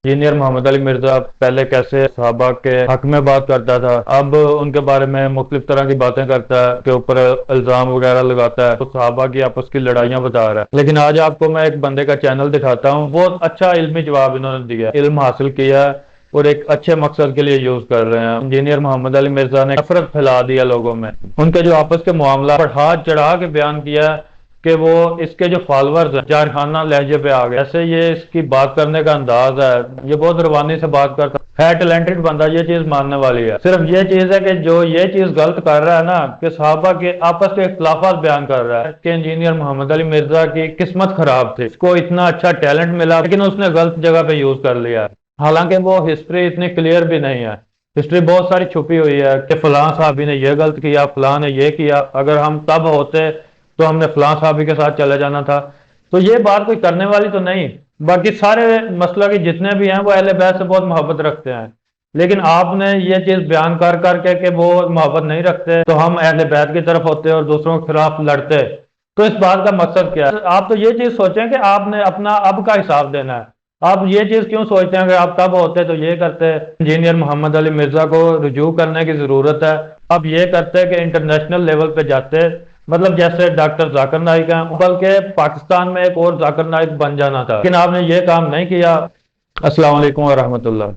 Engineer محمد علی مرزا پہلے کیسے صحابہ کے حق میں بات کرتا تھا، اب ان کے بارے میں مختلف طرح کی باتیں کرتا ہے، کے اوپر الزام وغیرہ لگاتا ہے، تو صحابہ کی آپس کی لڑائیاں بتا رہا ہے۔ لیکن آج آپ کو میں ایک بندے کا چینل دکھاتا ہوں، بہت اچھا علمی جواب انہوں نے دیا، علم حاصل کیا اور ایک اچھے مقصد کے لیے یوز کر رہے ہیں۔ انجینئر محمد علی مرزا نے نفرت پھیلا دیا لوگوں میں، ان کے جو آپس کے معاملات پر ہاتھ چڑھا کے بیان کیا کہ وہ اس کے جو فالورز ہیں جارخانہ لہجے پہ آ گئے، ایسے یہ اس کی بات کرنے کا انداز ہے، یہ بہت روانی سے بات کرتا ہے ٹیلنٹڈ بندہ، یہ چیز ماننے والی ہے۔ صرف یہ چیز ہے کہ جو یہ چیز غلط کر رہا ہے نا کہ صحابہ کے آپس کے اختلافات بیان کر رہا ہے کہ انجینئر محمد علی مرزا کی قسمت خراب تھی، اس کو اتنا اچھا ٹیلنٹ ملا لیکن اس نے غلط جگہ پہ یوز کر لیا، حالانکہ وہ ہسٹری اتنی کلیئر بھی نہیں ہے، ہسٹری بہت ساری چھپی ہوئی ہے کہ فلاں صحابی نے یہ غلط کیا، فلاں نے یہ کیا، اگر ہم تب ہوتے تو ہم نے فلاں صحابی کے ساتھ چلے جانا تھا۔ تو یہ بات کوئی کرنے والی تو نہیں، باقی سارے مسئلہ کے جتنے بھی ہیں وہ اہل بیت سے بہت محبت رکھتے ہیں، لیکن آپ نے یہ چیز بیان کر کر کے کہ وہ محبت نہیں رکھتے تو ہم اہل بیت کی طرف ہوتے اور دوسروں کے خلاف لڑتے، تو اس بات کا مقصد کیا ہے؟ آپ تو یہ چیز سوچیں کہ آپ نے اپنا اب کا حساب دینا ہے، آپ یہ چیز کیوں سوچتے ہیں کہ آپ تب ہوتے تو یہ کرتے؟ انجینئر محمد علی مرزا کو رجوع کرنے کی ضرورت ہے، آپ یہ کرتے کہ انٹرنیشنل لیول پہ جاتے، مطلب جیسے ڈاکٹر ذاکر نائک ہیں، بلکہ پاکستان میں ایک اور ذاکر نائک بن جانا تھا، لیکن آپ نے یہ کام نہیں کیا۔ السلام علیکم ورحمۃ اللہ۔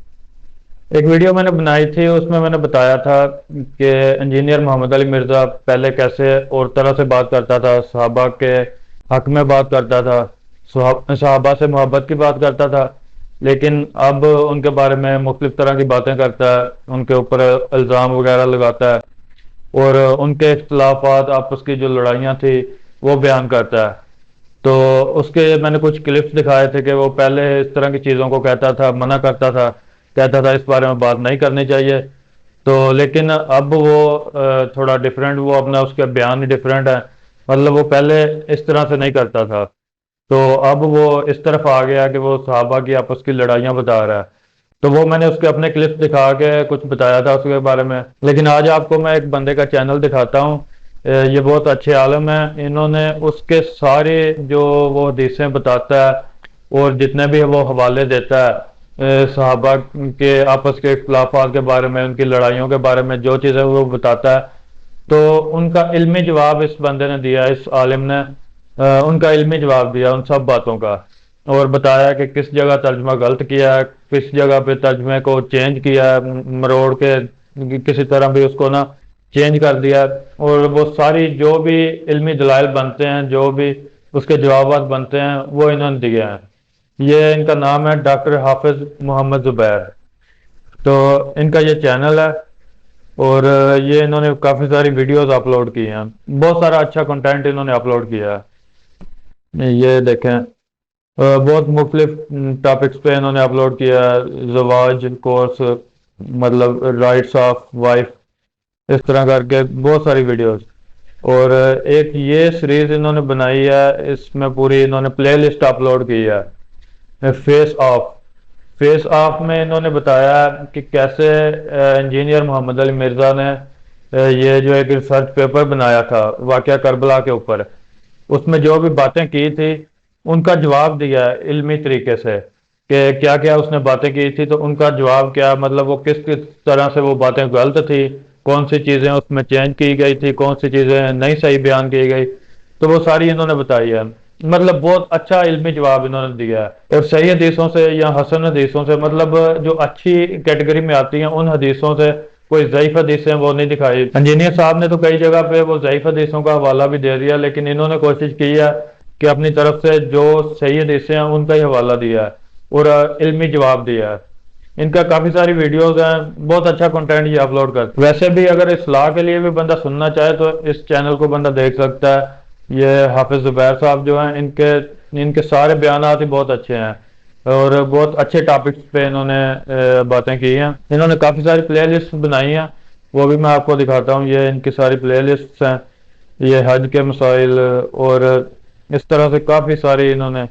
ایک ویڈیو میں نے بنائی تھی، اس میں نے بتایا تھا کہ انجینئر محمد علی مرزا پہلے کیسے اور طرح سے بات کرتا تھا، صحابہ کے حق میں بات کرتا تھا، صحابہ سے محبت کی بات کرتا تھا، لیکن اب ان کے بارے میں مختلف طرح کی باتیں کرتا ہے، ان کے اوپر الزام وغیرہ لگاتا ہے اور ان کے اختلافات، آپس کی جو لڑائیاں تھی وہ بیان کرتا ہے۔ تو اس کے میں نے کچھ کلپس دکھائے تھے کہ وہ پہلے اس طرح کی چیزوں کو کہتا تھا، منع کرتا تھا، کہتا تھا اس بارے میں بات نہیں کرنی چاہیے، تو لیکن اب وہ تھوڑا ڈیفرنٹ، وہ اپنا اس کا بیان ہی ڈیفرنٹ ہے، مطلب وہ پہلے اس طرح سے نہیں کرتا تھا، تو اب وہ اس طرف آ گیا کہ وہ صحابہ کی آپس کی لڑائیاں بتا رہا ہے۔ تو وہ میں نے اس کے اپنے کلپس دکھا کے کچھ بتایا تھا اس کے بارے میں، لیکن آج آپ کو میں ایک بندے کا چینل دکھاتا ہوں، یہ بہت اچھے عالم ہیں، انہوں نے اس کے سارے جو وہ حدیثیں بتاتا ہے اور جتنے بھی وہ حوالے دیتا ہے صحابہ کے آپس کے اختلافات کے بارے میں، ان کی لڑائیوں کے بارے میں جو چیزیں وہ بتاتا ہے، تو ان کا علمی جواب اس بندے نے دیا، اس عالم نے ان کا علمی جواب دیا ان سب باتوں کا، اور بتایا کہ کس جگہ ترجمہ غلط کیا ہے، کس جگہ پہ ترجمے کو چینج کیا ہے، مروڑ کے کسی طرح بھی اس کو نا چینج کر دیا، اور وہ ساری جو بھی علمی دلائل بنتے ہیں، جو بھی اس کے جوابات بنتے ہیں، وہ انہوں نے دیے ہیں۔ یہ ان کا نام ہے ڈاکٹر حافظ محمد زبیر، تو ان کا یہ چینل ہے، اور یہ انہوں نے کافی ساری ویڈیوز اپلوڈ کی ہیں، بہت سارا اچھا کنٹینٹ انہوں نے اپلوڈ کیا ہے، یہ دیکھیں بہت مختلف ٹاپکس پہ انہوں نے اپلوڈ کیا ہے، زواج کورس، مطلب رائٹس آف وائف، اس طرح کر کے بہت ساری ویڈیوز، اور ایک یہ سیریز انہوں نے بنائی ہے، اس میں پوری انہوں نے پلے لسٹ اپلوڈ کی ہے، فیس آف میں انہوں نے بتایا کہ کیسے انجینئر محمد علی مرزا نے یہ جو ایک ریسرچ پیپر بنایا تھا واقعہ کربلا کے اوپر، اس میں جو بھی باتیں کی تھی ان کا جواب دیا ہے علمی طریقے سے کہ کیا کیا اس نے باتیں کی تھی، تو ان کا جواب کیا، مطلب وہ کس کس طرح سے وہ باتیں غلط تھی، کون سی چیزیں اس میں چینج کی گئی تھی، کون سی چیزیں نہیں صحیح بیان کی گئی، تو وہ ساری انہوں نے بتائی ہے، مطلب بہت اچھا علمی جواب انہوں نے دیا ہے، اور صحیح حدیثوں سے یا حسن حدیثوں سے، مطلب جو اچھی کیٹیگری میں آتی ہیں ان حدیثوں سے، کوئی ضعیف حدیثیں وہ نہیں دکھائی۔ انجینئر صاحب نے تو کئی جگہ پہ وہ ضعیف حدیثوں کا حوالہ بھی دے دیا، لیکن انہوں نے کوشش کی ہے کہ اپنی طرف سے جو صحیح حدیثیں ہیں ان کا ہی حوالہ دیا ہے اور علمی جواب دیا ہے۔ ان کا کافی ساری ویڈیوز ہیں، بہت اچھا کنٹینٹ یہ اپلوڈ کرتے ہیں۔ ویسے بھی اگر اصلاح کے لیے بھی بندہ سننا چاہے تو اس چینل کو بندہ دیکھ سکتا ہے، یہ حافظ زبیر صاحب جو ہیں ان کے سارے بیانات ہی بہت اچھے ہیں، اور بہت اچھے ٹاپکس پہ انہوں نے باتیں کی ہیں، انہوں نے کافی ساری پلے لسٹ بنائی ہیں، وہ بھی میں آپ کو دکھاتا ہوں، یہ ان کی ساری پلے لسٹ ہیں، یہ حج کے مسائل اور اس طرح سے کافی ساری انہوں نے،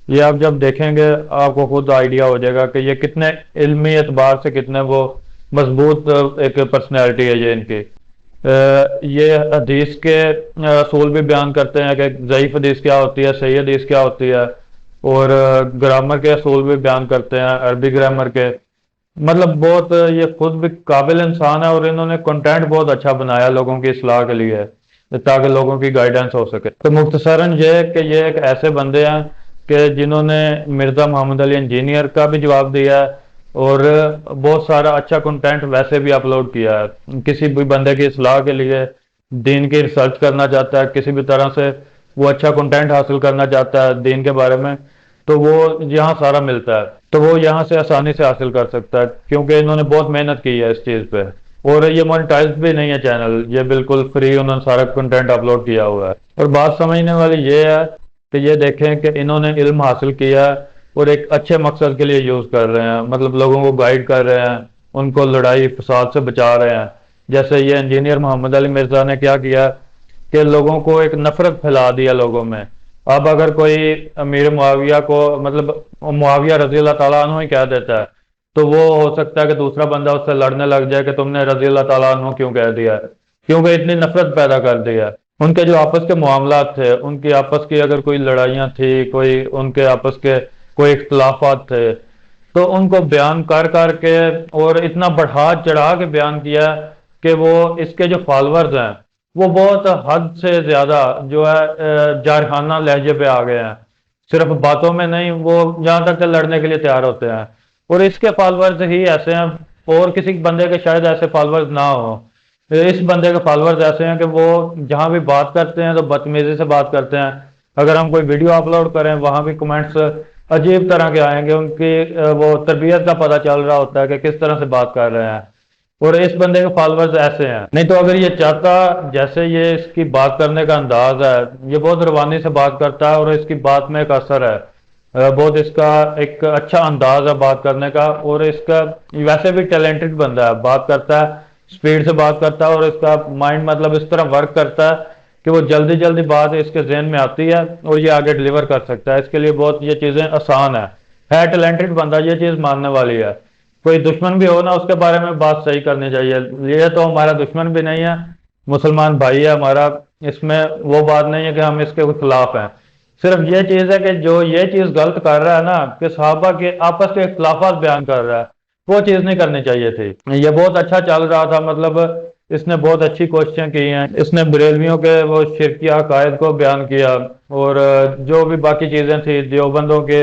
یہ آپ جب دیکھیں گے آپ کو خود آئیڈیا ہو جائے گا کہ یہ کتنے علمی اعتبار سے کتنے وہ مضبوط ایک پرسنالٹی ہے یہ ان کی۔ یہ حدیث کے اصول بھی بیان کرتے ہیں کہ ضعیف حدیث کیا ہوتی ہے، صحیح حدیث کیا ہوتی ہے، اور گرامر کے اصول بھی بیان کرتے ہیں، عربی گرامر کے، مطلب بہت یہ خود بھی قابل انسان ہے، اور انہوں نے کنٹینٹ بہت اچھا بنایا لوگوں کی اصلاح کے لیے تاکہ لوگوں کی گائیڈنس ہو سکے۔ تو مختصراً یہ ہے کہ یہ ایک ایسے بندے ہیں کہ جنہوں نے مرزا محمد علی انجینئر کا بھی جواب دیا ہے، اور بہت سارا اچھا کنٹینٹ ویسے بھی اپلوڈ کیا ہے۔ کسی بھی بندے کی اصلاح کے لیے، دین کی ریسرچ کرنا چاہتا ہے، کسی بھی طرح سے وہ اچھا کنٹینٹ حاصل کرنا چاہتا ہے دین کے بارے میں، تو وہ یہاں سارا ملتا ہے، تو وہ یہاں سے آسانی سے حاصل کر سکتا ہے، کیونکہ انہوں نے بہت محنت کی ہے اس چیز پہ، اور یہ مونیٹائز بھی نہیں ہے چینل، یہ بالکل فری انہوں نے سارا کنٹینٹ اپلوڈ کیا ہوا ہے۔ اور بات سمجھنے والی یہ ہے کہ یہ دیکھیں کہ انہوں نے علم حاصل کیا ہے اور ایک اچھے مقصد کے لیے یوز کر رہے ہیں، مطلب لوگوں کو گائیڈ کر رہے ہیں، ان کو لڑائی فساد سے بچا رہے ہیں۔ جیسے یہ انجینئر محمد علی مرزا نے کیا کیا کہ لوگوں کو ایک نفرت پھیلا دیا لوگوں میں۔ اب اگر کوئی امیر معاویہ کو، مطلب معاویہ رضی اللہ تعالیٰ عنہ ہی کہہ دیتا ہے، تو وہ ہو سکتا ہے کہ دوسرا بندہ اس سے لڑنے لگ جائے کہ تم نے رضی اللہ تعالیٰ عنہ کیوں کہہ دیا ہے، کیونکہ اتنی نفرت پیدا کر دی ہے۔ ان کے جو آپس کے معاملات تھے، ان کی آپس کی اگر کوئی لڑائیاں تھی، کوئی ان کے آپس کے کوئی اختلافات تھے، تو ان کو بیان کر کر کے اور اتنا بڑھا چڑھا کے بیان کیا کہ وہ اس کے جو فالورز ہیں وہ بہت حد سے زیادہ جو ہے جارحانہ لہجے پہ آ گئے ہیں، صرف باتوں میں نہیں، وہ جہاں تک کہ لڑنے کے لیے تیار ہوتے ہیں۔ اور اس کے فالورز ہی ایسے ہیں، اور کسی بندے کے شاید ایسے فالورز نہ ہو، اس بندے کے فالورز ایسے ہیں کہ وہ جہاں بھی بات کرتے ہیں تو بدتمیزی سے بات کرتے ہیں۔ اگر ہم کوئی ویڈیو اپلوڈ کریں وہاں بھی کمنٹس عجیب طرح کے آئیں گے، ان کی وہ تربیت کا پتہ چل رہا ہوتا ہے کہ کس طرح سے بات کر رہے ہیں۔ اور اس بندے کے فالورز ایسے ہیں، نہیں تو اگر یہ چاہتا، جیسے یہ اس کی بات کرنے کا انداز ہے، یہ بہت روانی سے بات کرتا ہے اور اس کی بات میں ایک اثر ہے، بہت اس کا ایک اچھا انداز ہے بات کرنے کا، اور اس کا ویسے بھی ٹیلنٹڈ بندہ ہے، بات کرتا ہے سپیڈ سے بات کرتا ہے، اور اس کا مائنڈ مطلب اس طرح ورک کرتا ہے کہ وہ جلدی جلدی بات اس کے ذہن میں آتی ہے اور یہ آگے ڈیلیور کر سکتا ہے۔ اس کے لیے بہت یہ چیزیں آسان ہے ٹیلنٹڈ بندہ، یہ چیز ماننے والی ہے۔ کوئی دشمن بھی ہو نا، اس کے بارے میں بات صحیح کرنی چاہیے، یہ تو ہمارا دشمن بھی نہیں ہے، مسلمان بھائی ہے ہمارا، اس میں وہ بات نہیں ہے کہ ہم اس کے خلاف ہیں۔ صرف یہ چیز ہے کہ جو یہ چیز غلط کر رہا ہے نا، کہ صحابہ کے آپس کے اختلافات بیان کر رہا ہے، وہ چیز نہیں کرنی چاہیے تھی۔ یہ بہت اچھا چل رہا تھا، مطلب اس نے بہت اچھی کوششیں کی ہیں، اس نے بریلویوں کے وہ شرکیہ عقائد کو بیان کیا، اور جو بھی باقی چیزیں تھیں دیوبندوں کے،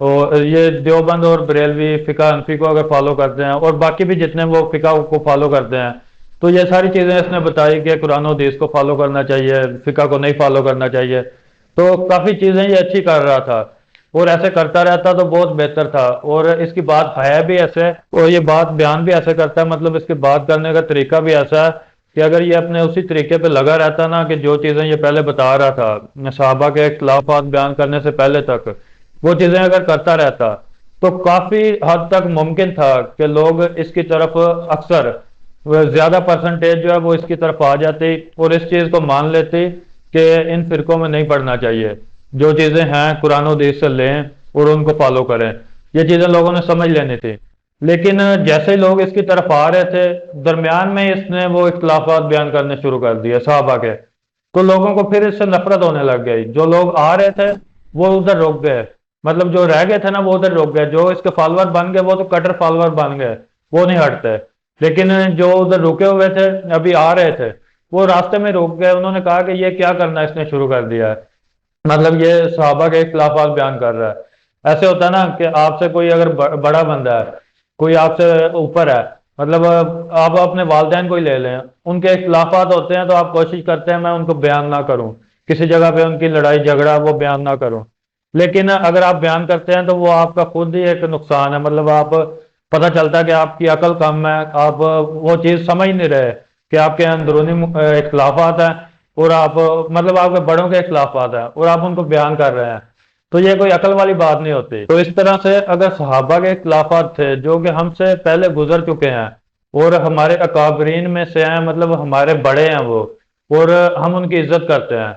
اور یہ دیوبند اور بریلوی فقہ حنفی کو اگر فالو کرتے ہیں، اور باقی بھی جتنے وہ فقہ کو فالو کرتے ہیں، تو یہ ساری چیزیں اس نے بتائی کہ قرآن و حدیث کو فالو کرنا چاہیے، فقہ کو نہیں فالو کرنا چاہیے۔ تو کافی چیزیں یہ اچھی کر رہا تھا، اور ایسے کرتا رہتا تو بہت بہتر تھا۔ اور اس کی بات ہے بھی ایسے، اور یہ بات بیان بھی ایسے کرتا ہے، مطلب اس کی بات کرنے کا طریقہ بھی ایسا ہے کہ اگر یہ اپنے اسی طریقے پہ لگا رہتا نا، کہ جو چیزیں یہ پہلے بتا رہا تھا صحابہ کے اختلافات بیان کرنے سے پہلے تک، وہ چیزیں اگر کرتا رہتا تو کافی حد تک ممکن تھا کہ لوگ اس کی طرف اکثر زیادہ پرسنٹیج جو ہے وہ اس کی طرف آ جاتی، اور اس چیز کو مان لیتی کہ ان فرقوں میں نہیں پڑھنا چاہیے، جو چیزیں ہیں قرآن و حدیث سے لیں اور ان کو فالو کریں، یہ چیزیں لوگوں نے سمجھ لینی تھی۔ لیکن جیسے ہی لوگ اس کی طرف آ رہے تھے، درمیان میں اس نے وہ اختلافات بیان کرنے شروع کر دیے صحابہ کے، تو لوگوں کو پھر اس سے نفرت ہونے لگ گئی۔ جو لوگ آ رہے تھے وہ ادھر رک گئے، مطلب جو رہ گئے تھے نا وہ ادھر رک گئے، جو اس کے فالوور بن گئے وہ تو کٹر فالوور بن گئے، وہ نہیں ہٹتے۔ لیکن جو ادھر رکے ہوئے تھے، ابھی آ رہے تھے، وہ راستے میں رک گئے، انہوں نے کہا کہ یہ کیا کرنا اس نے شروع کر دیا ہے، مطلب یہ صحابہ کے اختلافات بیان کر رہا ہے۔ ایسے ہوتا ہے نا کہ آپ سے کوئی اگر بڑا بندہ ہے، کوئی آپ سے اوپر ہے، مطلب آپ اپنے والدین کو ہی لے لیں، ان کے اختلافات ہوتے ہیں تو آپ کوشش کرتے ہیں میں ان کو بیان نہ کروں، کسی جگہ پہ ان کی لڑائی جھگڑا وہ بیان نہ کروں۔ لیکن اگر آپ بیان کرتے ہیں تو وہ آپ کا خود ہی ایک نقصان ہے، مطلب آپ پتہ چلتا ہے کہ آپ کی عقل کم ہے، آپ وہ چیز سمجھ نہیں رہے کہ آپ کے اندرونی اختلافات ہیں، اور آپ مطلب آپ کے بڑوں کے اختلافات ہیں اور آپ ان کو بیان کر رہے ہیں، تو یہ کوئی عقل والی بات نہیں ہوتی۔ تو اس طرح سے اگر صحابہ کے اختلافات تھے جو کہ ہم سے پہلے گزر چکے ہیں اور ہمارے اکابرین میں سے ہیں، مطلب ہمارے بڑے ہیں وہ، اور ہم ان کی عزت کرتے ہیں،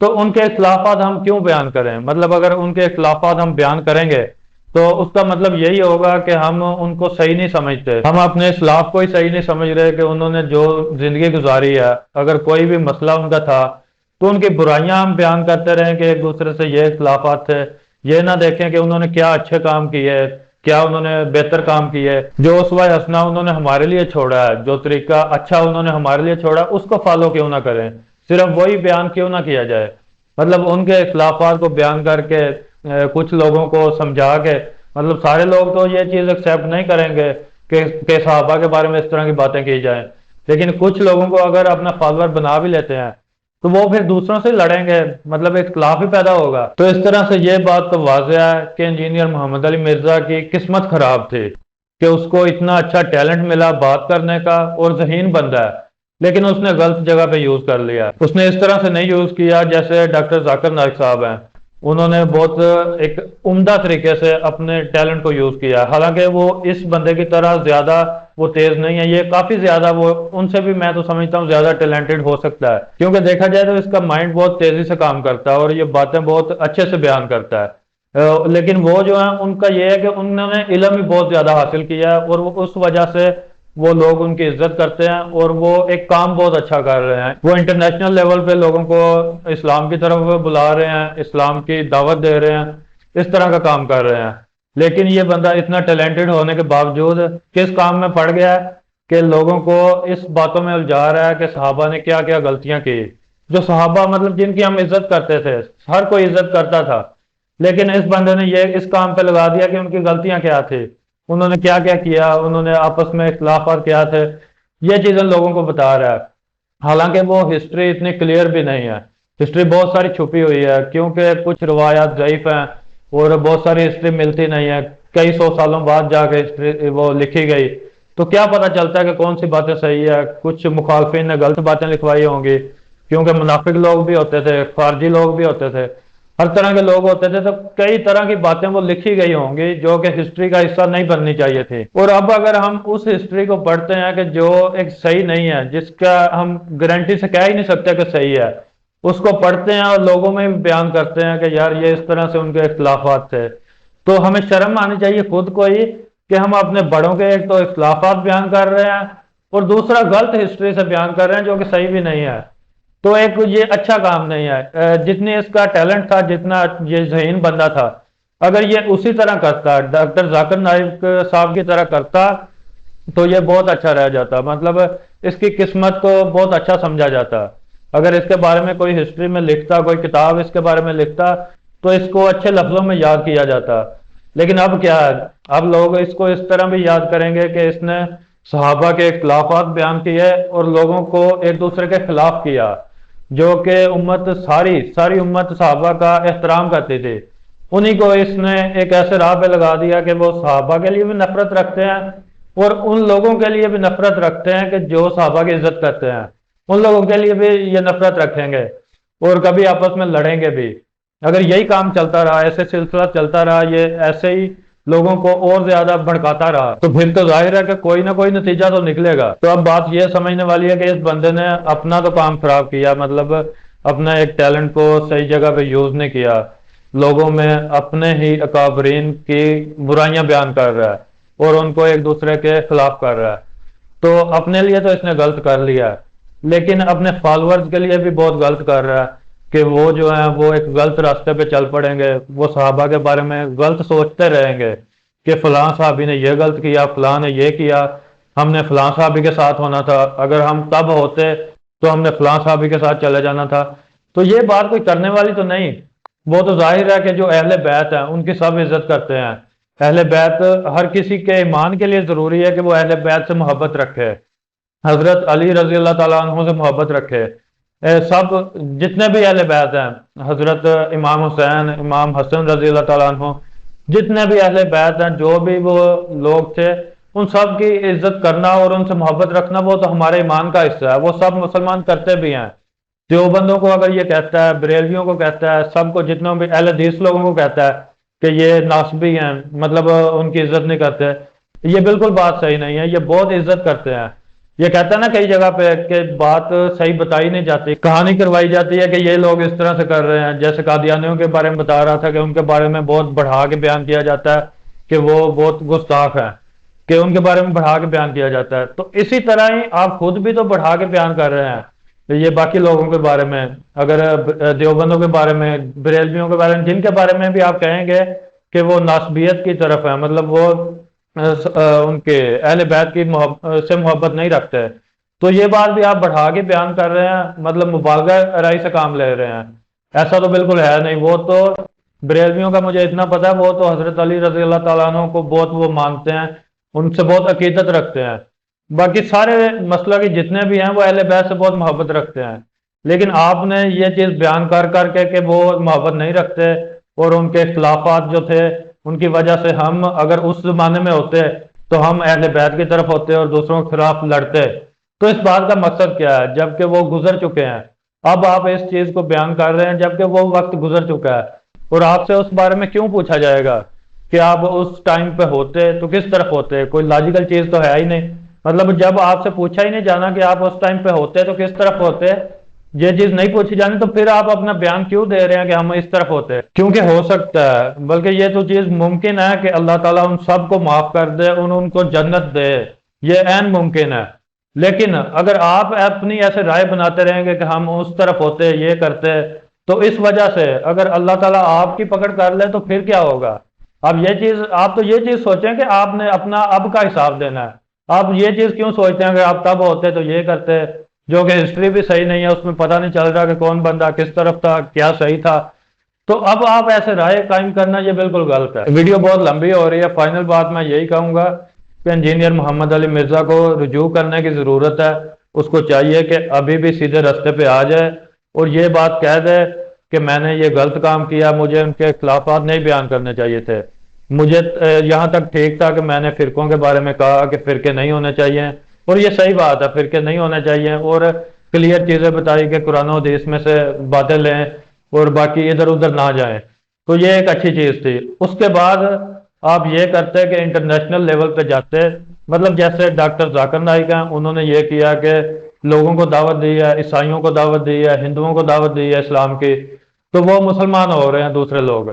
تو ان کے اختلافات ہم کیوں بیان کریں؟ مطلب اگر ان کے اختلافات ہم بیان کریں گے تو اس کا مطلب یہی ہوگا کہ ہم ان کو صحیح نہیں سمجھتے، ہم اپنے اسلاف کو ہی صحیح نہیں سمجھ رہے کہ انہوں نے جو زندگی گزاری ہے، اگر کوئی بھی مسئلہ ان کا تھا تو ان کی برائیاں ہم بیان کرتے رہیں کہ ایک دوسرے سے یہ اختلافات تھے، یہ نہ دیکھیں کہ انہوں نے کیا اچھے کام کیے، کیا انہوں نے بہتر کام کیے، جو اسوہ حسنہ انہوں نے ہمارے لیے چھوڑا ہے، جو طریقہ اچھا انہوں نے ہمارے لیے چھوڑا اس کو فالو کیوں نہ کریں، صرف وہی بیان کیوں نہ کیا جائے۔ مطلب ان کے اختلافات کو بیان کر کے کچھ لوگوں کو سمجھا کے، مطلب سارے لوگ تو یہ چیز ایکسیپٹ نہیں کریں گے کہ صحابہ کے بارے میں اس طرح کی باتیں کی جائیں، لیکن کچھ لوگوں کو اگر اپنا فالوور بنا بھی لیتے ہیں تو وہ پھر دوسروں سے لڑیں گے، مطلب اختلاف ہی پیدا ہوگا۔ تو اس طرح سے یہ بات تو واضح ہے کہ انجینئر محمد علی مرزا کی قسمت خراب تھی کہ اس کو اتنا اچھا ٹیلنٹ ملا بات کرنے کا، اور ذہین بندہ ہے، لیکن اس نے غلط جگہ پہ یوز کر لیا۔ اس نے اس طرح سے نہیں یوز کیا جیسے ڈاکٹر ذاکر نائک صاحب ہیں، انہوں نے بہت ایک عمدہ طریقے سے اپنے ٹیلنٹ کو یوز کیا، حالانکہ وہ اس بندے کی طرح زیادہ وہ تیز نہیں ہے، یہ کافی زیادہ، وہ ان سے بھی میں تو سمجھتا ہوں زیادہ ٹیلنٹڈ ہو سکتا ہے، کیونکہ دیکھا جائے تو اس کا مائنڈ بہت تیزی سے کام کرتا ہے اور یہ باتیں بہت اچھے سے بیان کرتا ہے۔ لیکن وہ جو ہیں ان کا یہ ہے کہ انہوں نے علم ہی بہت زیادہ حاصل کیا ہے، اور وہ اس وجہ سے وہ لوگ ان کی عزت کرتے ہیں، اور وہ ایک کام بہت اچھا کر رہے ہیں، وہ انٹرنیشنل لیول پہ لوگوں کو اسلام کی طرف بلا رہے ہیں، اسلام کی دعوت دے رہے ہیں، اس طرح کا کام کر رہے ہیں۔ لیکن یہ بندہ اتنا ٹیلنٹڈ ہونے کے باوجود کس کام میں پڑ گیا ہے کہ لوگوں کو اس باتوں میں الجھا رہا ہے کہ صحابہ نے کیا کیا غلطیاں کی، جو صحابہ مطلب جن کی ہم عزت کرتے تھے، ہر کوئی عزت کرتا تھا، لیکن اس بندے نے یہ اس کام پہ لگا دیا کہ ان کی غلطیاں کیا تھی، انہوں نے کیا کیا کیا، انہوں نے آپس میں اختلافات کیا تھے، یہ چیزیں لوگوں کو بتا رہا ہے۔ حالانکہ وہ ہسٹری اتنی کلیئر بھی نہیں ہے، ہسٹری بہت ساری چھپی ہوئی ہے، کیونکہ کچھ روایات ضعیف ہیں اور بہت ساری ہسٹری ملتی نہیں ہے، کئی سو سالوں بعد جا کے ہسٹری وہ لکھی گئی، تو کیا پتہ چلتا ہے کہ کون سی باتیں صحیح ہے، کچھ مخالفین نے غلط باتیں لکھوائی ہوں گی، کیونکہ منافق لوگ بھی ہوتے تھے، خارجی لوگ بھی ہوتے تھے، ہر طرح کے لوگ ہوتے تھے، تو کئی طرح کی باتیں وہ لکھی گئی ہوں گی جو کہ ہسٹری کا حصہ نہیں بننی چاہیے تھی۔ اور اب اگر ہم اس ہسٹری کو پڑھتے ہیں کہ جو ایک صحیح نہیں ہے، جس کا ہم گارنٹی سے کہہ ہی نہیں سکتے کہ صحیح ہے، اس کو پڑھتے ہیں اور لوگوں میں بھی بیان کرتے ہیں کہ یار یہ اس طرح سے ان کے اختلافات تھے، تو ہمیں شرم آنی چاہیے خود کو ہی کہ ہم اپنے بڑوں کے ایک تو اختلافات بیان کر رہے ہیں، اور دوسرا غلط ہسٹری سے بیان کر رہے ہیں جو کہ صحیح بھی نہیں ہے، تو ایک یہ اچھا کام نہیں ہے۔ جتنی اس کا ٹیلنٹ تھا، جتنا یہ ذہین بندہ تھا، اگر یہ اسی طرح کرتا، ڈاکٹر ذاکر نائک صاحب کی طرح کرتا، تو یہ بہت اچھا رہ جاتا، مطلب اس کی قسمت کو بہت اچھا سمجھا جاتا۔ اگر اس کے بارے میں کوئی ہسٹری میں لکھتا، کوئی کتاب اس کے بارے میں لکھتا، تو اس کو اچھے لفظوں میں یاد کیا جاتا، لیکن اب کیا ہے، اب لوگ اس کو اس طرح بھی یاد کریں گے کہ اس نے صحابہ کے اختلافات بیان کیے اور لوگوں کو ایک دوسرے کے خلاف کیا، جو کہ امت ساری ساری امت صحابہ کا احترام کرتی تھی، انہی کو اس نے ایک ایسے راہ پہ لگا دیا کہ وہ صحابہ کے لیے بھی نفرت رکھتے ہیں اور ان لوگوں کے لیے بھی نفرت رکھتے ہیں کہ جو صحابہ کی عزت کرتے ہیں، ان لوگوں کے لیے بھی یہ نفرت رکھیں گے اور کبھی آپس میں لڑیں گے بھی۔ اگر یہی کام چلتا رہا، ایسے سلسلہ چلتا رہا، یہ ایسے ہی لوگوں کو اور زیادہ بھڑکاتا رہا، تو پھر تو ظاہر ہے کہ کوئی نہ کوئی نتیجہ تو نکلے گا۔ تو اب بات یہ سمجھنے والی ہے کہ اس بندے نے اپنا تو کام خراب کیا، مطلب اپنا ایک ٹیلنٹ کو صحیح جگہ پہ یوز نہیں کیا، لوگوں میں اپنے ہی اکابرین کی برائیاں بیان کر رہا ہے اور ان کو ایک دوسرے کے خلاف کر رہا ہے، تو اپنے لیے تو اس نے غلط کر لیا ہے، لیکن اپنے فالورز کے لیے بھی بہت غلط کر رہا ہے کہ وہ جو ہیں وہ ایک غلط راستے پہ چل پڑیں گے، وہ صحابہ کے بارے میں غلط سوچتے رہیں گے کہ فلاں صحابی نے یہ غلط کیا، فلاں نے یہ کیا، ہم نے فلاں صحابی کے ساتھ ہونا تھا، اگر ہم تب ہوتے تو ہم نے فلاں صحابی کے ساتھ چلے جانا تھا۔ تو یہ بات کوئی کرنے والی تو نہیں، وہ تو ظاہر ہے کہ جو اہل بیت ہیں ان کی سب عزت کرتے ہیں، اہل بیت ہر کسی کے ایمان کے لیے ضروری ہے کہ وہ اہل بیت سے محبت رکھے، حضرت علی رضی اللہ تعالیٰ عنہ سے محبت رکھے، سب جتنے بھی اہل بیت ہیں، حضرت امام حسین، امام حسن رضی اللہ تعالیٰ عنہ، جتنے بھی اہل بیت ہیں، جو بھی وہ لوگ تھے، ان سب کی عزت کرنا اور ان سے محبت رکھنا وہ تو ہمارے ایمان کا حصہ ہے، وہ سب مسلمان کرتے بھی ہیں۔ دیوبندوں کو اگر یہ کہتا ہے، بریلویوں کو کہتا ہے، سب کو جتنے بھی اہل حدیث لوگوں کو کہتا ہے کہ یہ ناصبی ہیں، مطلب ان کی عزت نہیں کرتے، یہ بالکل بات صحیح نہیں ہے، یہ بہت عزت کرتے ہیں۔ یہ کہتا ہے نا کئی جگہ پہ کہ بات صحیح بتائی نہیں جاتی، کہانی کروائی جاتی ہے کہ یہ لوگ اس طرح سے کر رہے ہیں، جیسے قادیانیوں کے بارے میں بتا رہا تھا کہ ان کے بارے میں بہت بڑھا کے بیان کیا جاتا ہے کہ وہ بہت گستاخ ہیں، کہ ان کے بارے میں بڑھا کے بیان کیا جاتا ہے، تو اسی طرح ہی آپ خود بھی تو بڑھا کے بیان کر رہے ہیں یہ باقی لوگوں کے بارے میں، اگر دیوبندوں کے بارے میں، بریلویوں کے بارے میں، جن کے بارے میں بھی آپ کہیں گے کہ وہ ناسبیت کی طرف ہے، مطلب وہ ان کے اہل بیت کی سے محبت نہیں رکھتے، تو یہ بات بھی آپ بڑھا کے بیان کر رہے ہیں، مطلب مبالغہ رائی سے کام لے رہے ہیں۔ ایسا تو بالکل ہے نہیں۔ وہ تو بریلویوں کا مجھے اتنا پتا ہے، وہ تو حضرت علی رضی اللہ تعالیٰ عنہ کو بہت وہ مانتے ہیں، ان سے بہت عقیدت رکھتے ہیں۔ باقی سارے مسئلہ کے جتنے بھی ہیں وہ اہل بیت سے بہت محبت رکھتے ہیں، لیکن آپ نے یہ چیز بیان کر کر کے کہ وہ محبت نہیں رکھتے، اور ان کے اختلافات جو تھے ان کی وجہ سے ہم اگر اس زمانے میں ہوتے تو ہم اہل بیت کی طرف ہوتے اور دوسروں کے خلاف لڑتے، تو اس بات کا مقصد کیا ہے جبکہ وہ گزر چکے ہیں؟ اب آپ اس چیز کو بیان کر رہے ہیں جبکہ وہ وقت گزر چکا ہے، اور آپ سے اس بارے میں کیوں پوچھا جائے گا کہ آپ اس ٹائم پہ ہوتے تو کس طرف ہوتے؟ کوئی لاجیکل چیز تو ہے ہی نہیں۔ مطلب جب آپ سے پوچھا ہی نہیں جانا کہ آپ اس ٹائم پہ ہوتے تو کس طرف ہوتے، یہ چیز نہیں پوچھی جانی، تو پھر آپ اپنا بیان کیوں دے رہے ہیں کہ ہم اس طرف ہوتے؟ کیونکہ ہو سکتا ہے، بلکہ یہ تو چیز ممکن ہے کہ اللہ تعالیٰ ان سب کو معاف کر دے، ان کو جنت دے، یہ عین ممکن ہے۔ لیکن اگر آپ اپنی ایسے رائے بناتے رہیں گے کہ ہم اس طرف ہوتے، یہ کرتے، تو اس وجہ سے اگر اللہ تعالیٰ آپ کی پکڑ کر لے تو پھر کیا ہوگا؟ آپ تو یہ چیز سوچیں کہ آپ نے اپنا اب کا حساب دینا ہے۔ آپ یہ چیز کیوں سوچتے ہیں کہ آپ تب ہوتے تو یہ کرتے، جو کہ ہسٹری بھی صحیح نہیں ہے، اس میں پتہ نہیں چل رہا کہ کون بندہ کس طرف تھا، کیا صحیح تھا۔ تو اب آپ ایسے رائے قائم کرنا یہ بالکل غلط ہے۔ ویڈیو بہت لمبی ہو رہی ہے، فائنل بات میں یہی کہوں گا کہ انجینئر محمد علی مرزا کو رجوع کرنے کی ضرورت ہے۔ اس کو چاہیے کہ ابھی بھی سیدھے راستے پہ آ جائے اور یہ بات کہہ دے کہ میں نے یہ غلط کام کیا، مجھے ان کے اختلافات نہیں بیان کرنے چاہیے تھے۔ مجھے یہاں تک ٹھیک تھا کہ میں نے فرقوں کے بارے میں کہا کہ فرقے نہیں ہونے چاہیے، اور یہ صحیح بات ہے، فرقے نہیں ہونے چاہیے، اور کلیئر چیزیں بتائی کہ قرآن و حدیث میں سے باتیں لیں اور باقی ادھر ادھر نہ جائیں، تو یہ ایک اچھی چیز تھی۔ اس کے بعد آپ یہ کرتے کہ انٹرنیشنل لیول پہ جاتے، مطلب جیسے ڈاکٹر ذاکر نائک ہیں، انہوں نے یہ کیا کہ لوگوں کو دعوت دی ہے، عیسائیوں کو دعوت دی ہے، ہندوؤں کو دعوت دی ہے اسلام کی، تو وہ مسلمان ہو رہے ہیں دوسرے لوگ۔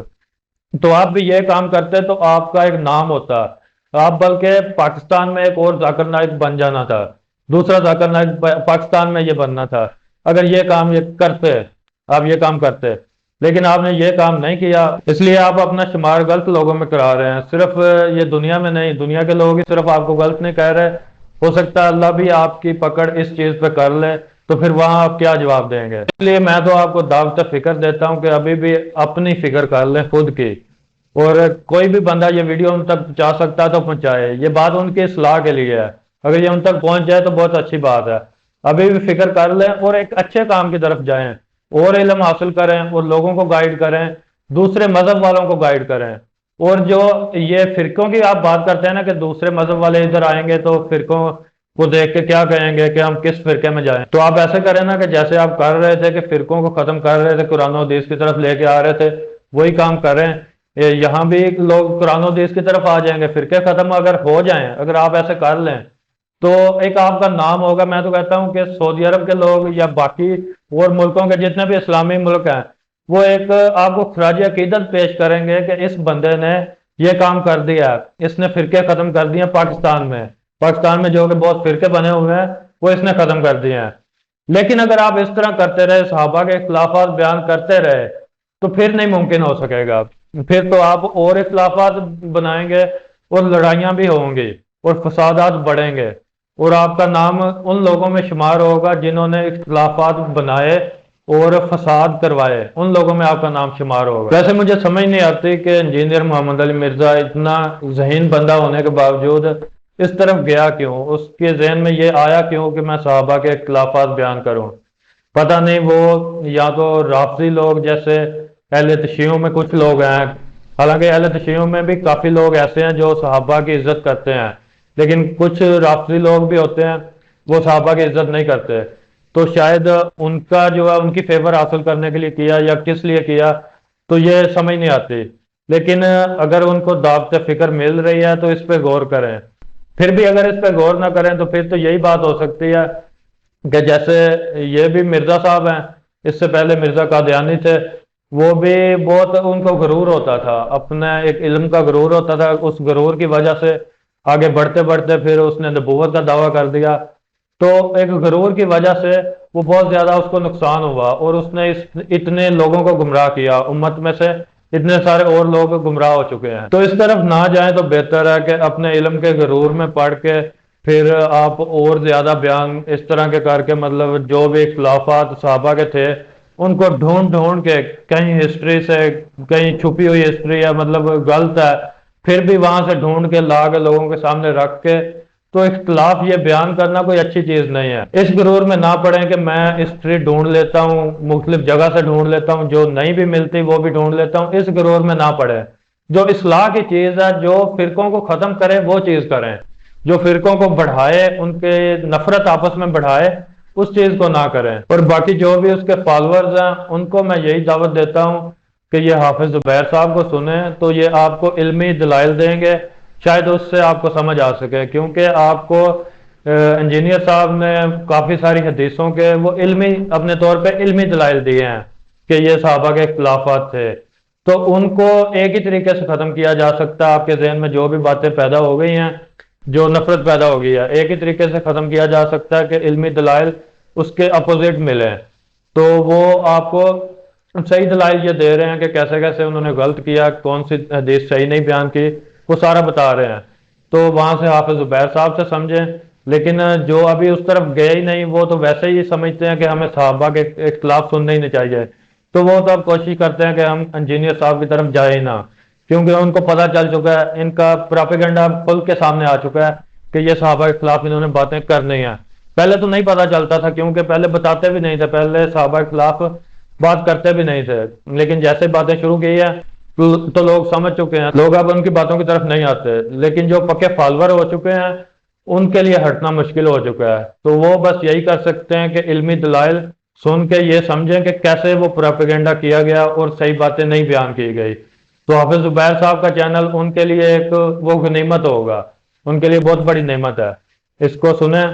تو آپ بھی یہ کام کرتے تو آپ کا ایک نام ہوتا، آپ بلکہ پاکستان میں ایک اور ذاکر نائک بن جانا تھا، دوسرا ذاکر نائک پاکستان میں یہ بننا تھا اگر یہ کام یہ کرتے، آپ یہ کام کرتے، لیکن آپ نے یہ کام نہیں کیا، اس لیے آپ اپنا شمار غلط لوگوں میں کرا رہے ہیں۔ صرف یہ دنیا میں نہیں، دنیا کے لوگ ہی صرف آپ کو غلط نہیں کہہ رہے، ہو سکتا ہے اللہ بھی آپ کی پکڑ اس چیز پہ کر لے، تو پھر وہاں آپ کیا جواب دیں گے؟ اس لیے میں تو آپ کو دعوت فکر دیتا ہوں کہ ابھی بھی اپنی فکر کر لیں خود کی، اور کوئی بھی بندہ یہ ویڈیو ان تک پہنچا سکتا ہے تو پہنچائے، یہ بات ان کی اصلاح کے لیے ہے، اگر یہ ان تک پہنچ جائے تو بہت اچھی بات ہے۔ ابھی بھی فکر کر لیں اور ایک اچھے کام کی طرف جائیں، اور علم حاصل کریں اور لوگوں کو گائیڈ کریں، دوسرے مذہب والوں کو گائیڈ کریں۔ اور جو یہ فرقوں کی آپ بات کرتے ہیں نا کہ دوسرے مذہب والے ادھر آئیں گے تو فرقوں کو دیکھ کے کیا کہیں گے کہ ہم کس فرقے میں جائیں، تو آپ ایسے کریں نا کہ جیسے آپ کر رہے تھے کہ فرقوں کو ختم کر رہے تھے، قرآن و حدیث کی طرف لے کے آ رہے تھے، وہی کام کریں۔ یہاں بھی لوگ قرآن و حدیث کی طرف آ جائیں گے، فرقے ختم اگر ہو جائیں، اگر آپ ایسے کر لیں تو ایک آپ کا نام ہوگا۔ میں تو کہتا ہوں کہ سعودی عرب کے لوگ یا باقی اور ملکوں کے جتنے بھی اسلامی ملک ہیں، وہ ایک آپ کو خراج عقیدت پیش کریں گے کہ اس بندے نے یہ کام کر دیا، اس نے فرقے ختم کر دیے پاکستان میں جو کہ بہت فرقے بنے ہوئے ہیں وہ اس نے ختم کر دیے ہیں۔ لیکن اگر آپ اس طرح کرتے رہے، صحابہ کے اختلافات بیان کرتے رہے، تو پھر نہیں ممکن ہو سکے گا، پھر تو آپ اور اختلافات بنائیں گے اور لڑائیاں بھی ہوں گی اور فسادات بڑھیں گے، اور آپ کا نام ان لوگوں میں شمار ہوگا جنہوں نے اختلافات بنائے اور فساد کروائے، ان لوگوں میں آپ کا نام شمار ہوگا۔ ویسے مجھے سمجھ نہیں آتی کہ انجینئر محمد علی مرزا اتنا ذہین بندہ ہونے کے باوجود اس طرف گیا کیوں، اس کے ذہن میں یہ آیا کیوں کہ میں صحابہ کے اختلافات بیان کروں؟ پتہ نہیں، وہ یا تو رافضی لوگ جیسے اہل تشیعوں میں کچھ لوگ ہیں، حالانکہ اہل تشیعوں میں بھی کافی لوگ ایسے ہیں جو صحابہ کی عزت کرتے ہیں، لیکن کچھ رافضی لوگ بھی ہوتے ہیں وہ صحابہ کی عزت نہیں کرتے، تو شاید ان کا جو ہے ان کی فیور حاصل کرنے کے لیے کیا یا کس لیے کیا تو یہ سمجھ نہیں آتی۔ لیکن اگر ان کو دعوت فکر مل رہی ہے تو اس پہ غور کریں، پھر بھی اگر اس پہ غور نہ کریں تو پھر تو یہی بات ہو سکتی ہے کہ جیسے یہ بھی مرزا صاحب ہیں، اس سے پہلے مرزا قادیانی تھے، وہ بھی بہت ان کو غرور ہوتا تھا، اپنے ایک علم کا غرور ہوتا تھا، اس غرور کی وجہ سے آگے بڑھتے بڑھتے پھر اس نے نبوت کا دعویٰ کر دیا، تو ایک غرور کی وجہ سے وہ بہت زیادہ اس کو نقصان ہوا، اور اس نے اتنے لوگوں کو گمراہ کیا، امت میں سے اتنے سارے اور لوگ گمراہ ہو چکے ہیں۔ تو اس طرف نہ جائیں تو بہتر ہے کہ اپنے علم کے غرور میں پڑھ کے پھر آپ اور زیادہ بیان اس طرح کے کر کے، مطلب جو بھی اختلافات صحابہ کے تھے ان کو ڈھونڈ ڈھونڈ کے، کہیں ہسٹری سے کہیں چھپی ہوئی ہسٹری ہے مطلب غلط ہے، پھر بھی وہاں سے ڈھونڈ کے لا کے لوگوں کے سامنے رکھ کے، تو اختلاف یہ بیان کرنا کوئی اچھی چیز نہیں ہے۔ اس غرور میں نہ پڑیں کہ میں ہسٹری ڈھونڈ لیتا ہوں، مختلف جگہ سے ڈھونڈ لیتا ہوں، جو نہیں بھی ملتی وہ بھی ڈھونڈ لیتا ہوں، اس غرور میں نہ پڑیں۔ جو اصلاح کی چیز ہے، جو فرقوں کو ختم کرے وہ چیز کریں، جو فرقوں کو بڑھائے، ان کے نفرت آپس میں بڑھائے، اس چیز کو نہ کریں۔ اور باقی جو بھی اس کے فالورز ہیں ان کو میں یہی دعوت دیتا ہوں کہ یہ حافظ زبیر صاحب کو سنیں، تو یہ آپ کو علمی دلائل دیں گے، شاید اس سے آپ کو سمجھ آ سکے، کیونکہ آپ کو انجینئر صاحب نے کافی ساری حدیثوں کے وہ علمی اپنے طور پہ علمی دلائل دیے ہیں کہ یہ صحابہ کے اختلافات تھے، تو ان کو ایک ہی طریقے سے ختم کیا جا سکتا ہے۔ آپ کے ذہن میں جو بھی باتیں پیدا ہو گئی ہیں، جو نفرت پیدا ہو گئی ہے، ایک ہی طریقے سے ختم کیا جا سکتا ہے کہ علمی دلائل اس کے اپوزٹ ملیں۔ تو وہ آپ کو صحیح دلائل یہ دے رہے ہیں کہ کیسے کیسے انہوں نے غلط کیا، کون سی حدیث صحیح نہیں بیان کی، وہ سارا بتا رہے ہیں۔ تو وہاں سے حافظ زبیر صاحب سے سمجھیں، لیکن جو ابھی اس طرف گئے ہی نہیں، وہ تو ویسے ہی سمجھتے ہیں کہ ہمیں صحابہ کے اختلاف سننے ہی نہیں چاہیے، تو وہ تو اب کوشش کرتے ہیں کہ ہم انجینئر صاحب کی طرف جائیں ہی نہ، کیونکہ ان کو پتہ چل چکا ہے، ان کا پراپیگنڈا کھل کے سامنے آ چکا ہے کہ یہ صحابہ کے خلاف انہوں نے باتیں کرنی ہیں۔ پہلے تو نہیں پتہ چلتا تھا، کیونکہ پہلے بتاتے بھی نہیں تھے، پہلے صحابہ کے خلاف بات کرتے بھی نہیں تھے، لیکن جیسے باتیں شروع کی ہے تو لوگ سمجھ چکے ہیں، لوگ اب ان کی باتوں کی طرف نہیں آتے، لیکن جو پکے فالور ہو چکے ہیں ان کے لیے ہٹنا مشکل ہو چکا ہے۔ تو وہ بس یہی کر سکتے ہیں کہ علمی دلائل سن کے یہ سمجھیں کہ کیسے وہ پراپیگنڈا کیا گیا اور صحیح باتیں نہیں بیان کی گئی۔ تو حافظ زبیر صاحب کا چینل ان کے لیے ایک وہ غنیمت ہوگا، ان کے لیے بہت بڑی نعمت ہے، اس کو سنیں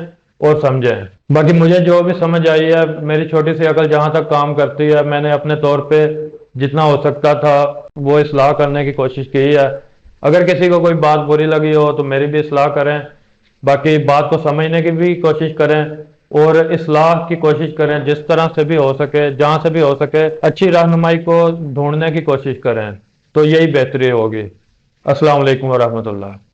اور سمجھیں۔ باقی مجھے جو بھی سمجھ آئی ہے، میری چھوٹی سی عقل جہاں تک کام کرتی ہے، میں نے اپنے طور پہ جتنا ہو سکتا تھا وہ اصلاح کرنے کی کوشش کی ہے۔ اگر کسی کو کوئی بات بری لگی ہو تو میری بھی اصلاح کریں، باقی بات کو سمجھنے کی بھی کوشش کریں اور اصلاح کی کوشش کریں، جس طرح سے بھی ہو سکے، جہاں سے بھی ہو سکے اچھی رہنمائی کو ڈھونڈنے کی کوشش کریں، تو یہی بہتری ہوگی۔ السلام علیکم ورحمۃ اللہ۔